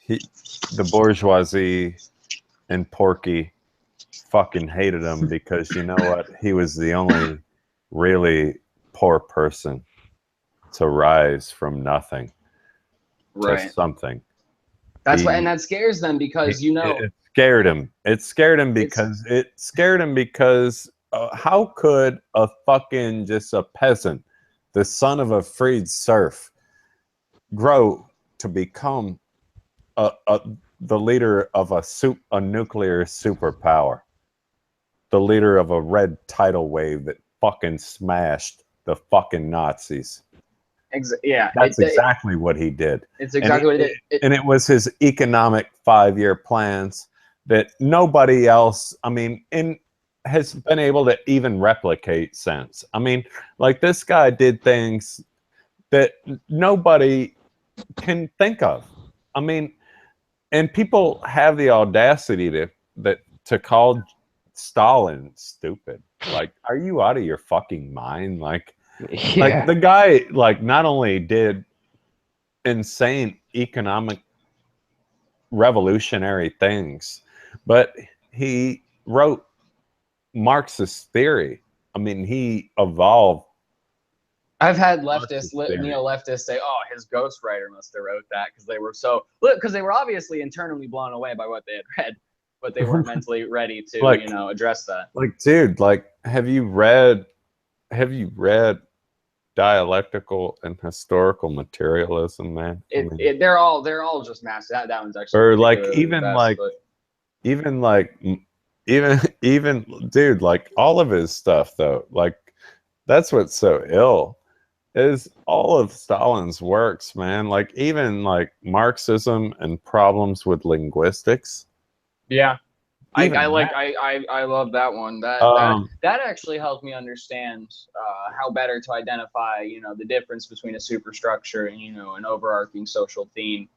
The bourgeoisie and Porky fucking hated him because, you know what? He was the only really poor person to rise from nothing to something. That's why, and that scares them because, it scared him. It scared him because how could a fucking just a peasant, the son of a freed serf, grow to become the leader of a nuclear superpower, the leader of a red tidal wave that fucking smashed the fucking Nazis? That's exactly what he did. It's exactly what he did. And it was his economic 5-year plans that nobody else, has been able to even replicate since. Like, this guy did things that nobody can think of. And people have the audacity to call Stalin stupid. Like, are you out of your fucking mind? Like the guy, not only did insane economic revolutionary things, but he wrote Marxist theory. He evolved. I've had neo-leftists say, "Oh, his ghostwriter must have wrote that because they were obviously internally blown away by what they had read, but they weren't mentally ready to, address that." Like, dude, have you read dialectical and historical materialism, man? They're all just massive. That one's actually, or even dude, all of his stuff though, that's what's so ill, is all of Stalin's works, man. Even Marxism and problems with linguistics. Yeah. I love that one. That actually helped me understand how better to identify, the difference between a superstructure and, an overarching social theme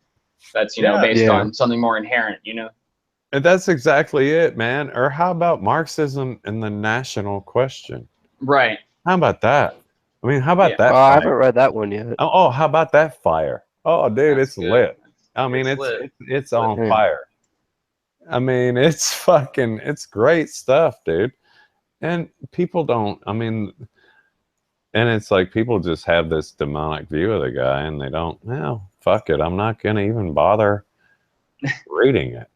that's, based on something more inherent, And that's exactly it, man. Or how about Marxism and the national question? Right. How about that? How about that? I haven't read that one yet. Oh, how about that fire? Oh, dude, That's it's good. lit. It's on fire. It's great stuff, dude. And people don't, and it's like people just have this demonic view of the guy and they don't, fuck it, I'm not going to even bother reading it,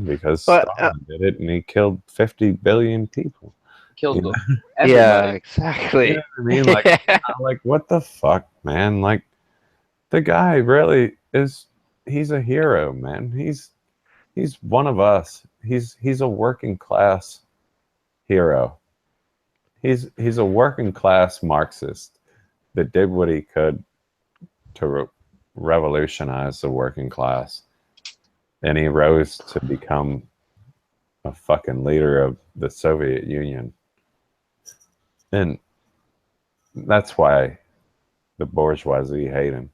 because Stalin did it and he killed 50 billion people. Killed them. Yeah, exactly. You know what I mean? What the fuck, man? the guy really is. He's a hero, man. He's one of us. He's a working class hero. He's a working class Marxist that did what he could to revolutionize the working class, and he rose to become a fucking leader of the Soviet Union, and that's why the bourgeoisie hate him.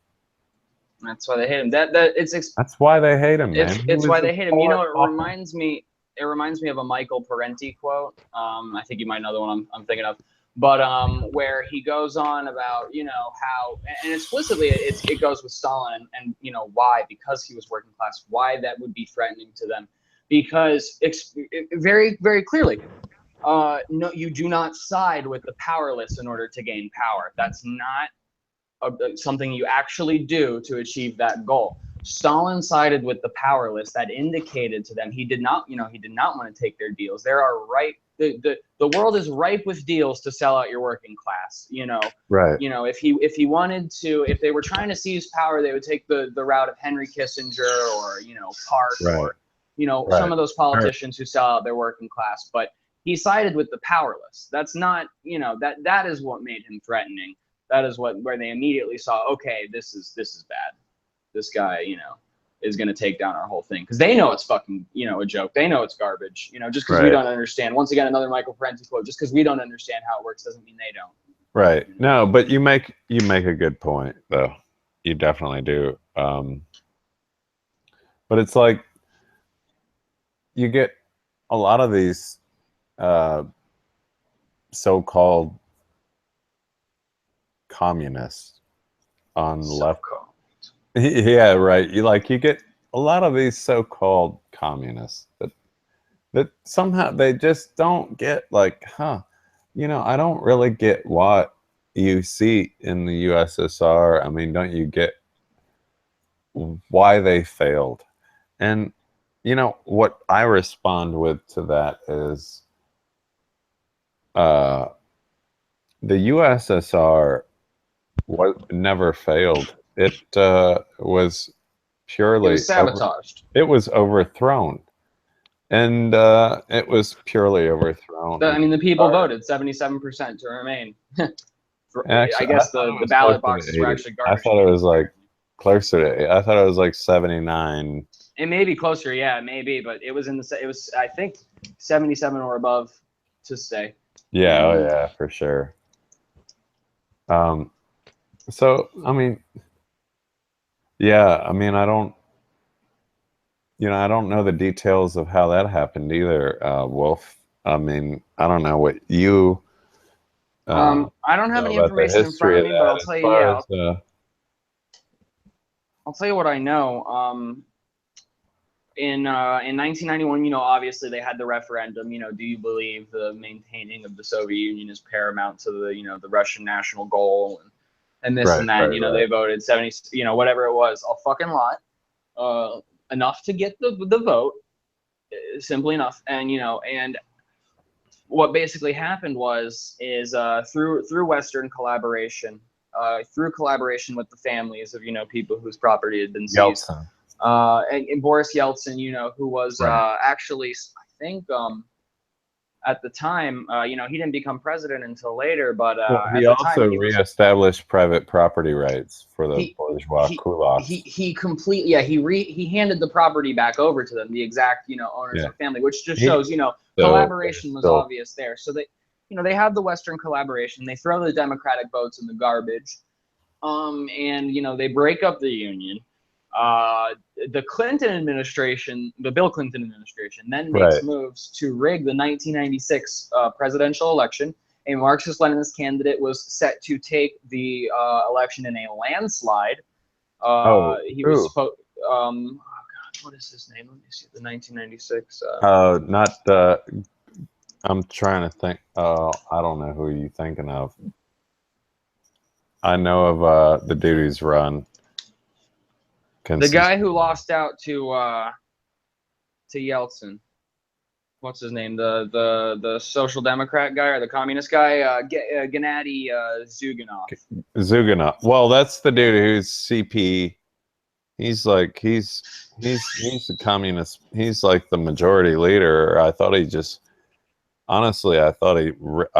That's why they hate him. That's why they hate him, man. It's why they hate him. You know, it reminds me of a Michael Parenti quote. I think you might know the one I'm thinking of. But where he goes on about, you know, how, and explicitly it goes with Stalin, and you know why, because he was working class, why that would be threatening to them, because very, very clearly, no, you do not side with the powerless in order to gain power. That's not something you actually do to achieve that goal. Stalin sided with the powerless. That indicated to them he did not want to take their deals. There are the world is ripe with deals to sell out your working class. You know, right? You know, if he wanted to, if they were trying to seize power, they would take the route of Henry Kissinger, or you know, Park, right. or you know, right. some of those politicians who sell out their working class. But he sided with the powerless. That's not, you know, that is what made him threatening. That is where they immediately saw, okay, this is bad. This guy, you know, is going to take down our whole thing, because they know it's fucking, you know, a joke. They know it's garbage. You know, just because we don't understand. Once again, another Michael Parenti quote. Just because we don't understand how it works doesn't mean they don't. Right. You know? No, but you make a good point, though. You definitely do. But it's like you get a lot of these so-called communists on the left. Yeah, right. You get a lot of these so-called communists that somehow they just don't get, like, you know, I don't really get what you see in the USSR. I mean, don't you get why they failed? And you know what I respond with to that is the USSR never failed. It was purely, it was sabotaged. It was overthrown, and it was purely overthrown. I mean, the people voted 77% to remain. Actually, I guess the ballot boxes were actually garbage. I thought it was like closer to. I thought it was like 79. It may be closer, yeah, maybe, but it was it was, I think, 77 or above to stay. Yeah, oh yeah, for sure. So I mean, yeah, I mean, I don't know the details of how that happened either, Wolf. I mean, I don't know what you. I don't have any information in front of me, but I'll tell you. Yeah, I'll tell you what I know. In 1991, you know, obviously they had the referendum. You know, do you believe the maintaining of the Soviet Union is paramount to the, you know, the Russian national goal, and this and that? You know, they voted 70, you know, whatever it was, a fucking lot, enough to get the vote, simply enough. And you know, and what basically happened is through Western collaboration, through collaboration with the families of, you know, people whose property had been seized. And Boris Yeltsin, you know, who was actually, I think, at the time, you know, he didn't become president until later, but he also reestablished private property rights for the bourgeois kulaks. He completely, yeah, he handed the property back over to them, the exact, you know, owners of the family, which just shows, you know, collaboration was obvious there. So they, you know, they have the Western collaboration, they throw the democratic votes in the garbage, and you know, they break up the union. The Clinton administration, the Bill Clinton administration, then makes moves to rig the 1996 presidential election. A Marxist-Leninist candidate was set to take the election in a landslide. He was supposed. Oh God, what is his name? Let me see. The 1996. Not. I'm trying to think. I don't know who you're thinking of. I know of the dude who's run. The guy who lost out to Yeltsin. what's his name? The social democrat guy or the communist guy? Gennady Zyuganov. Zyuganov. Well, that's the dude who's CP. He's like he's the communist. He's like the majority leader. I thought he just honestly, I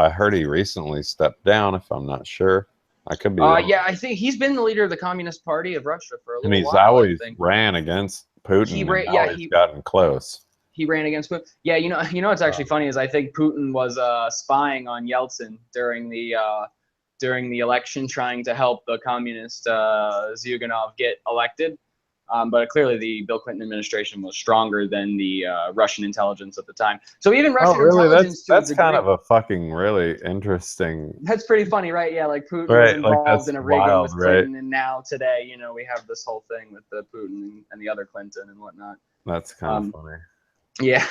heard he recently stepped down. If I'm not sure, I could be wrong. Yeah, I think he's been the leader of the Communist Party of Russia for a little and he's while. always ran against Putin. He's gotten close. He ran against Putin. Yeah, you know what's actually funny is I think Putin was spying on Yeltsin during the election, trying to help the communist Zyuganov get elected. But clearly, the Bill Clinton administration was stronger than the Russian intelligence at the time. So even Russian intelligence, that's kind of a fucking really interesting. That's pretty funny, right? Yeah, like Putin was involved in a rigging with Clinton, and now today, we have this whole thing with the Putin and the other Clinton and whatnot. That's kind of funny. Yeah,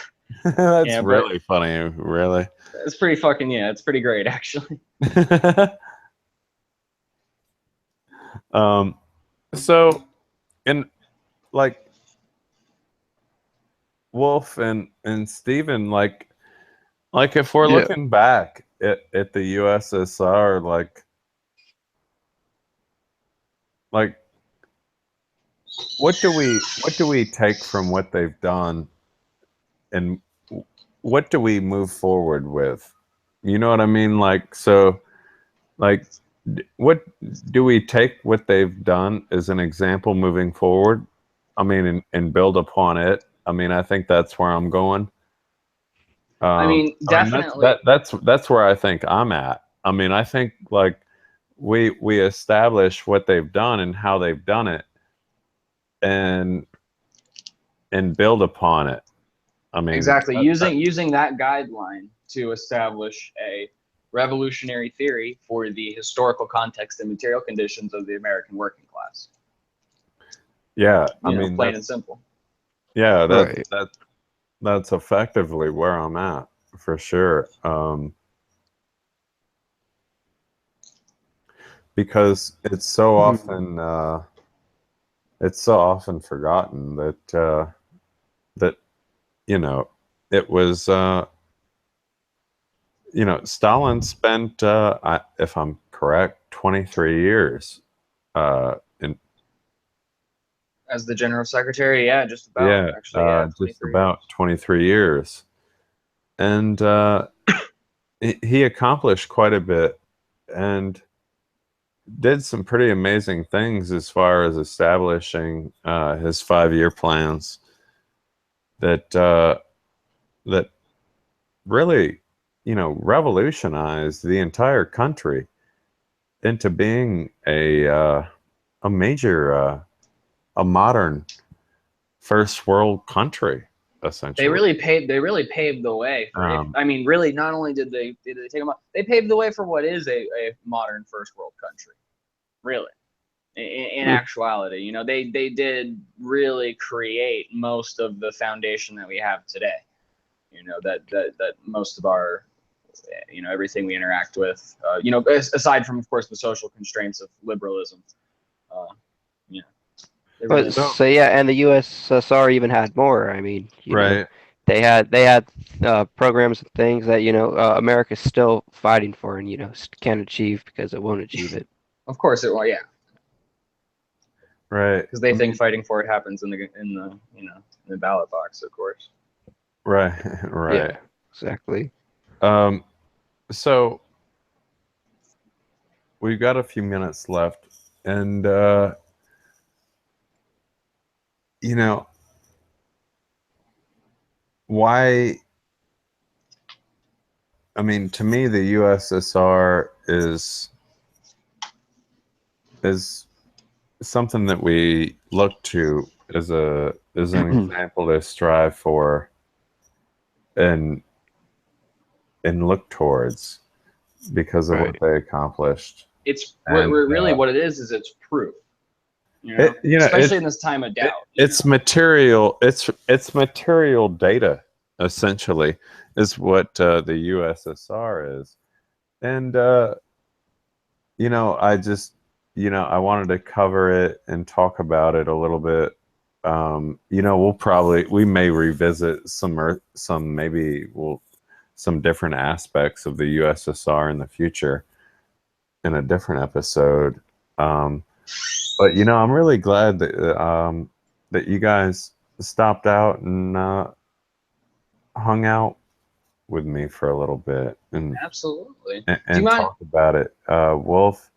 that's really funny. Really, it's pretty fucking it's pretty great actually. So, in like Wolf and Steven, like if we're looking back at the USSR, like what do we take from what they've done, and what do we move forward with? You know what I mean? Like, so, like, what do we take what they've done as an example moving forward? I mean, and build upon it. I mean, I think that's where I'm going. Definitely. That's where I think I'm at. I mean, I think like we establish what they've done and how they've done it, and build upon it. I mean, exactly, using that guideline to establish a revolutionary theory for the historical context and material conditions of the American working class. Yeah, I mean, plain and simple. Yeah, that's effectively where I'm at for sure. Because it's so often forgotten that it was Stalin spent if I'm correct 23 years in as the general secretary. Just about. Yeah, actually, just about 23 years, and he accomplished quite a bit and did some pretty amazing things as far as establishing his 5-year plans that really, revolutionized the entire country into being a major, a modern first world country. Essentially, they really paved the way for I mean, really, not only did they take them up, they paved the way for what is a modern first world country. Really, in actuality, they did really create most of the foundation that we have today. That most of our, everything we interact with, aside from, of course, the social constraints of liberalism, But so yeah, and the USSR even had more. I mean, right? They had programs and things that America's still fighting for, and can't achieve because it won't achieve it. Of course it will, yeah. Right. Because they think fighting for it happens in the ballot box, of course. Right. Right. Yeah, exactly. So we've got a few minutes left, and why? I mean, to me, the USSR is something that we look to as an example to strive for and look towards because of what they accomplished. It's really what it is it's proof. Especially in this time of doubt. It's material. It's material data, essentially, is what the USSR is, and I just I wanted to cover it and talk about it a little bit You know, we may revisit some different aspects of the USSR in the future in a different episode. But you know, I'm really glad that you guys stopped out and hung out with me for a little bit Absolutely. and talk about it. Wolf,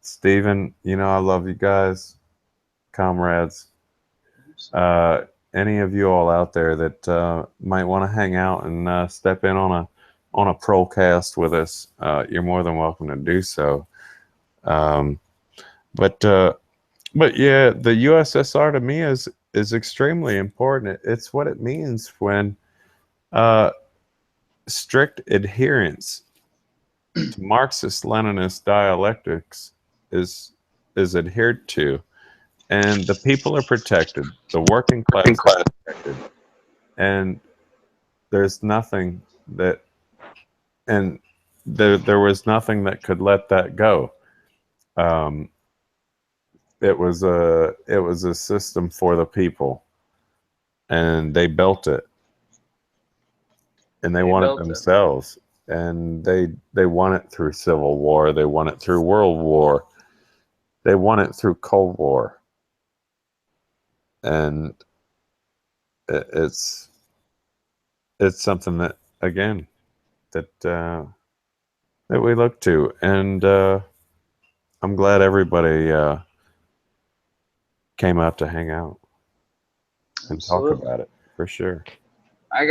Steven, you know, I love you guys, comrades. Any of you all out there that might want to hang out and step in on a Prolecast with us, you're more than welcome to do so. Um, but yeah, the USSR to me is extremely important. It's what it means when strict adherence to Marxist-Leninist dialectics is adhered to, and the people are protected. The working class is protected, and there's nothing that and there was nothing that could let that go. Um, it was a system for the people, and they built it, and they won it themselves, and they won it through Civil War, they won it through World War, they won it through Cold War, and it's something that again that we look to, and I'm glad everybody came out to hang out and talk about it for sure. I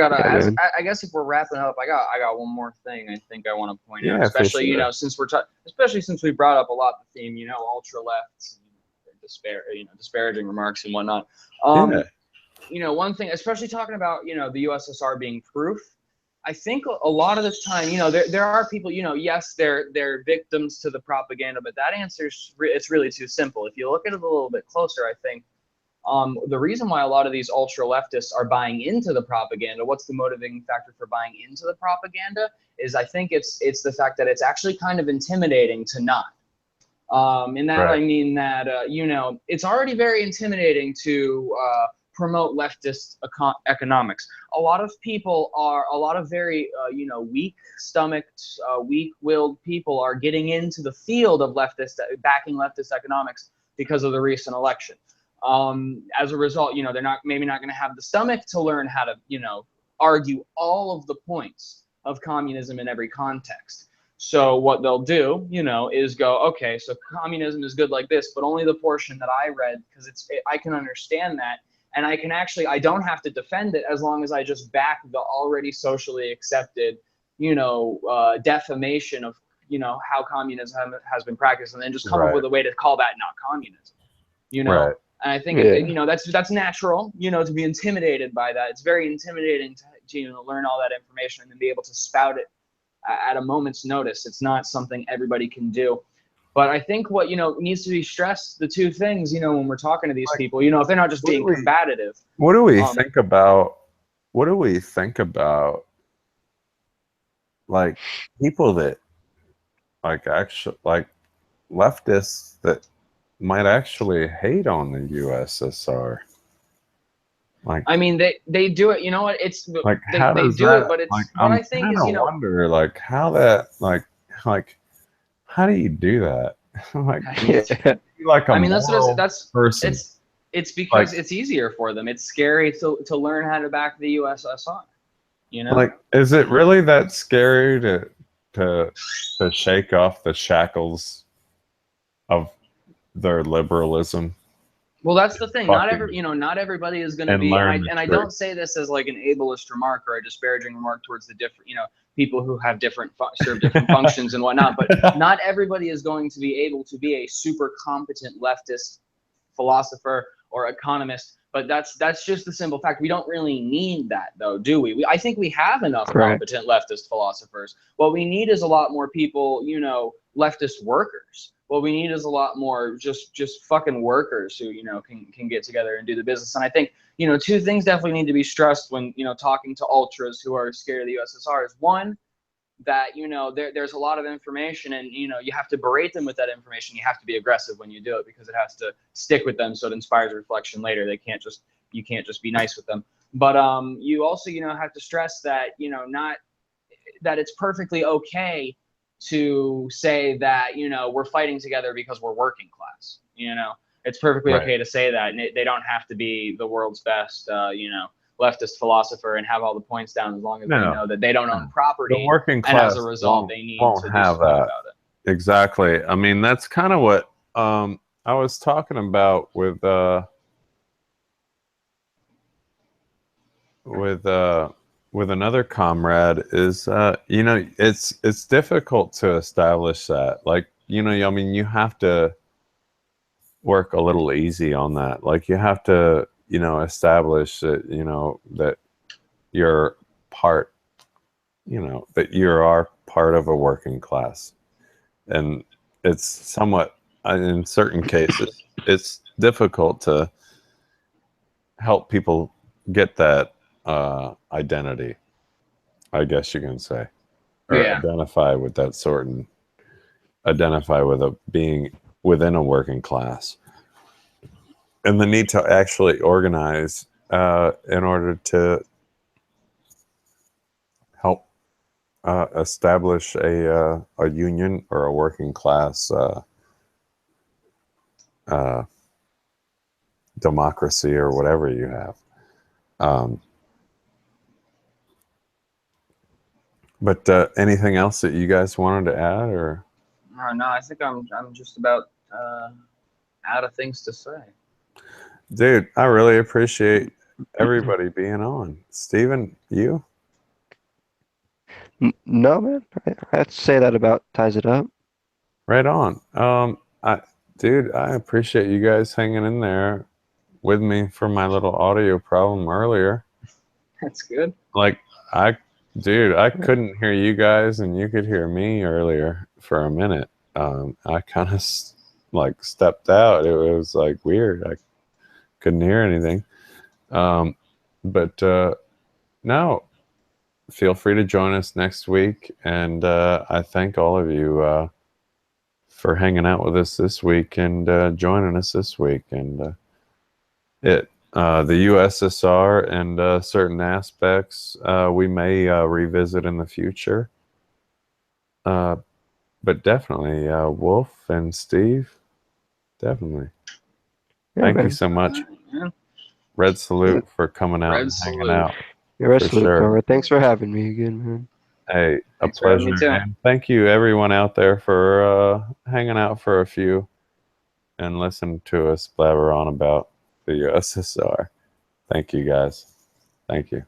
guess if we're wrapping up, I got one more thing I think I want to point out, especially sure. You know, especially since we brought up a lot the theme, you know, ultra lefts, disparaging remarks and whatnot. You know, one thing, especially talking about, you know, the USSR being proof, I think a lot of this time, you know, there are people, you know, yes, they're victims to the propaganda, but that it's really too simple. If you look at it a little bit closer, I think the reason why a lot of these ultra leftists are buying into the propaganda, what's the motivating factor for buying into the propaganda, is I think it's the fact that it's actually kind of intimidating to not. In that I mean that, you know, it's already very intimidating to promote leftist economics. A lot of very, you know, weak-stomached, weak-willed people are getting into the field of backing leftist economics because of the recent election. As a result, you know, they're maybe not going to have the stomach to learn how to, you know, argue all of the points of communism in every context. So what they'll do, you know, is go, okay, so communism is good like this, but only the portion that I read, because I can understand that, and I don't have to defend it as long as I just back the already socially accepted, you know, defamation of, you know, how communism has been practiced, and then just come up with a way to call that not communism, you know. And I think, you know, that's natural, you know, to be intimidated by that. It's very intimidating to you know, learn all that information and then be able to spout it at a moment's notice. It's not something everybody can do. But I think what, you know, needs to be stressed, the two things, you know, when we're talking to these people, you know, if they're not just being combative. What do we think about, like, people that, like, actually, like, leftists that might actually hate on the USSR? Like, I mean, they do it. You know what? It's like, they do it, but it's like, what I think is, you know, wonder, like, how that, like how do you do that? Like, like a I mean, moral person. It's because it's easier for them. It's scary to learn how to back the USSR. You know, like, is it really that scary to shake off the shackles of their liberalism? Well, that's the thing. Not everybody is going to be, and I don't say this as like an ableist remark or a disparaging remark towards the different, you know, people who have serve different functions and whatnot. But not everybody is going to be able to be a super competent leftist philosopher or economist. But that's just the simple fact. We don't really need that, though, do we? I think we have enough competent leftist philosophers. What we need is a lot more people, you know, leftist workers. What we need is a lot more just fucking workers who, you know, can get together and do the business. And I think, you know, two things definitely need to be stressed when, you know, talking to ultras who are scared of the USSR is, one, that, you know, there's a lot of information, and, you know, you have to berate them with that information. You have to be aggressive when you do it, because it has to stick with them, so it inspires reflection later. You can't just be nice with them. But you also, you know, have to stress that, you know, not that it's perfectly okay to say that, you know, we're fighting together because we're working class. You know, it's perfectly okay to say that, and they don't have to be the world's best, you know, leftist philosopher and have all the points down, as long as they know that they don't own property. The working class, and as a result, they need to do have something that. about it. Exactly. I mean, that's kind of what I was talking about with another comrade. Is you know, it's difficult to establish that. Like, you know, I mean, you have to work a little easy on that. Like, you have to, you know, establish that, you know, that you're part, you know, that you are part of a working class. And it's somewhat, in certain cases, it's difficult to help people get that identity, I guess you can say, or identify with that sort, and identify with a being within a working class, and the need to actually organize in order to help establish a union or a working class democracy, or whatever you have. But anything else that you guys wanted to add, or? No, I think I'm just about out of things to say. Dude, I really appreciate everybody being on. Steven, you? No, man. I have to say that about ties it up. Right on. Dude, I appreciate you guys hanging in there with me for my little audio problem earlier. That's good. Like, I couldn't hear you guys, and you could hear me earlier for a minute. I kind of like stepped out. It was like weird. I couldn't hear anything. But no, feel free to join us next week. And I thank all of you for hanging out with us this week, and joining us this week. And the USSR and certain aspects we may revisit in the future. But definitely, Wolf and Steve, definitely. Thank you so much. Red salute for coming out and hanging out. Red salute, comrade. Thanks for having me again, man. Hey, a pleasure. And thank you, everyone out there, for hanging out for a few and listen to us blabber on about the USSR. Thank you, guys. Thank you.